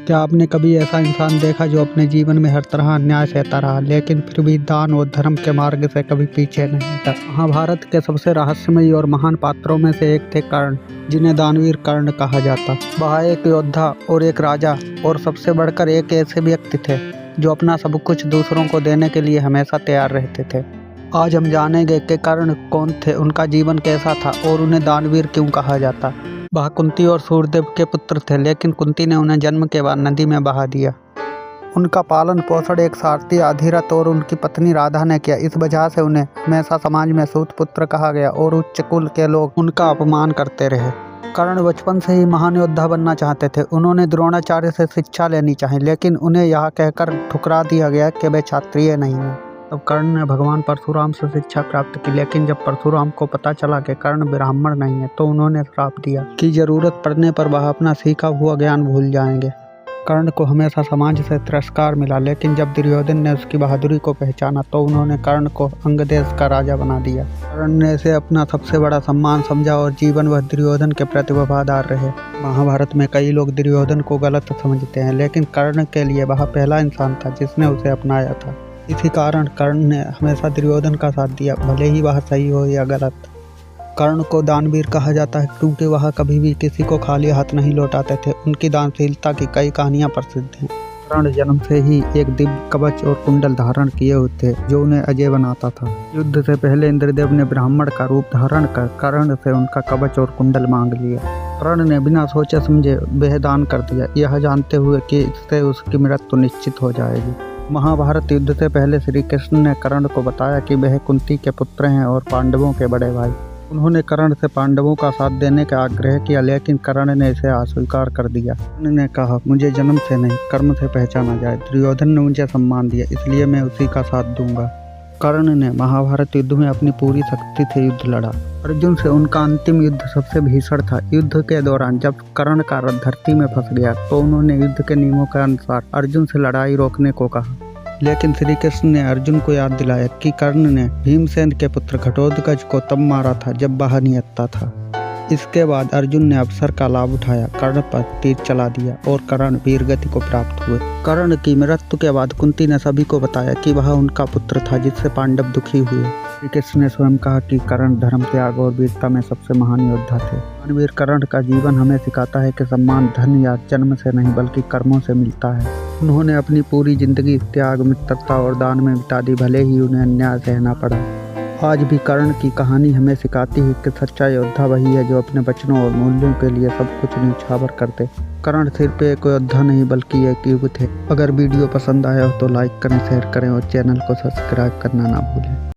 क्या आपने कभी ऐसा इंसान देखा जो अपने जीवन में हर तरह अन्याय सहता रहा, लेकिन फिर भी दान और धर्म के मार्ग से कभी पीछे नहीं हटा? महाभारत के सबसे रहस्यमयी और महान पात्रों में से एक थे कर्ण, जिन्हें दानवीर कर्ण कहा जाता। वह एक योद्धा और एक राजा और सबसे बढ़कर एक ऐसे व्यक्ति थे जो अपना सब कुछ दूसरों को देने के लिए हमेशा तैयार रहते थे। आज हम जानेंगे कि कर्ण कौन थे, उनका जीवन कैसा था और उन्हें दानवीर क्यों कहा जाता। वह कुंती और सूर्यदेव के पुत्र थे, लेकिन कुंती ने उन्हें जन्म के बाद नदी में बहा दिया। उनका पालन पोषण एक सारथी अधिरथ और उनकी पत्नी राधा ने किया। इस वजह से उन्हें हमेशा समाज में सूत पुत्र कहा गया और उच्च कुल के लोग उनका अपमान करते रहे। कर्ण बचपन से ही महान योद्धा बनना चाहते थे। उन्होंने द्रोणाचार्य से शिक्षा लेनी चाहिए, लेकिन उन्हें यह कहकर ठुकरा दिया गया कि वे क्षत्रिय नहीं हैं। तब कर्ण ने भगवान परशुराम से शिक्षा प्राप्त की, लेकिन जब परशुराम को पता चला कि कर्ण ब्राह्मण नहीं है तो उन्होंने श्राप दिया कि जरूरत पड़ने पर वह अपना सीखा हुआ ज्ञान भूल जाएंगे। कर्ण को हमेशा समाज से तिरस्कार मिला, लेकिन जब दुर्योधन ने उसकी बहादुरी को पहचाना तो उन्होंने कर्ण को अंग देश का राजा बना दिया। कर्ण ने इसे अपना सबसे बड़ा सम्मान समझा और जीवन भर दुर्योधन के प्रति वफादार रहे। महाभारत में कई लोग दुर्योधन को गलत समझते हैं, लेकिन कर्ण के लिए वह पहला इंसान था जिसने उसे अपनाया था। इसी कारण कर्ण ने हमेशा दुर्योधन का साथ दिया, भले ही वह सही हो या गलत। कर्ण को दानवीर कहा जाता है क्योंकि वह कभी भी किसी को खाली हाथ नहीं लौटाते थे। उनकी दानशीलता की कई कहानियां प्रसिद्ध हैं। कर्ण जन्म से ही एक दिव्य कवच और कुंडल धारण किए हुए थे जो उन्हें अजय बनाता था। युद्ध से पहले इंद्रदेव ने ब्राह्मण का रूप धारण कर कर्ण से उनका कवच और कुंडल मांग लिया। कर्ण ने बिना सोचे समझे वह दान कर दिया, यह जानते हुए कि इससे उसकी मृत्यु निश्चित हो जाएगी। महाभारत युद्ध से पहले श्री कृष्ण ने कर्ण को बताया कि वह कुंती के पुत्र हैं और पांडवों के बड़े भाई। उन्होंने कर्ण से पांडवों का साथ देने का आग्रह किया, लेकिन कर्ण ने इसे अस्वीकार कर दिया। कर्ण ने कहा, मुझे जन्म से नहीं कर्म से पहचाना जाए। दुर्योधन ने मुझे सम्मान दिया, इसलिए मैं उसी का साथ दूंगा। कर्ण ने महाभारत युद्ध में अपनी पूरी शक्ति से युद्ध लड़ा। अर्जुन से उनका अंतिम युद्ध सबसे भीषण था। युद्ध के दौरान जब कर्ण का रथ धरती में फंस गया तो उन्होंने युद्ध के नियमों के अनुसार अर्जुन से लड़ाई रोकने को कहा, लेकिन श्री कृष्ण ने अर्जुन को याद दिलाया कि कर्ण ने भीमसेन के पुत्र घटोत्कच को तब मारा था जब वह निहत्था था। इसके बाद अर्जुन ने अवसर का लाभ उठाया, कर्ण पर तीर चला दिया और कर्ण वीरगति को प्राप्त हुए। कर्ण की मृत्यु के बाद कुंती ने सभी को बताया कि वह उनका पुत्र था जिससे पांडव दुखी हुए। श्री कृष्ण ने स्वयं कहा कि कर्ण धर्म त्याग और वीरता में सबसे महान योद्धा थे। दानवीर कर्ण का जीवन हमें सिखाता है कि सम्मान धन या जन्म से नहीं बल्कि कर्मों से मिलता है। उन्होंने अपनी पूरी जिंदगी त्याग, मित्रता और दान में बिता दी, भले ही उन्हें अन्याय सहना पड़ा। आज भी कर्ण की कहानी हमें सिखाती है कि सच्चा योद्धा वही है जो अपने वचनों और मूल्यों के लिए सब कुछ न्यौछावर कर दे। कर्ण सिर्फ एक योद्धा नहीं बल्कि एक युग थे। अगर वीडियो पसंद आया हो तो लाइक करें, शेयर करें और चैनल को सब्सक्राइब करना ना भूलें।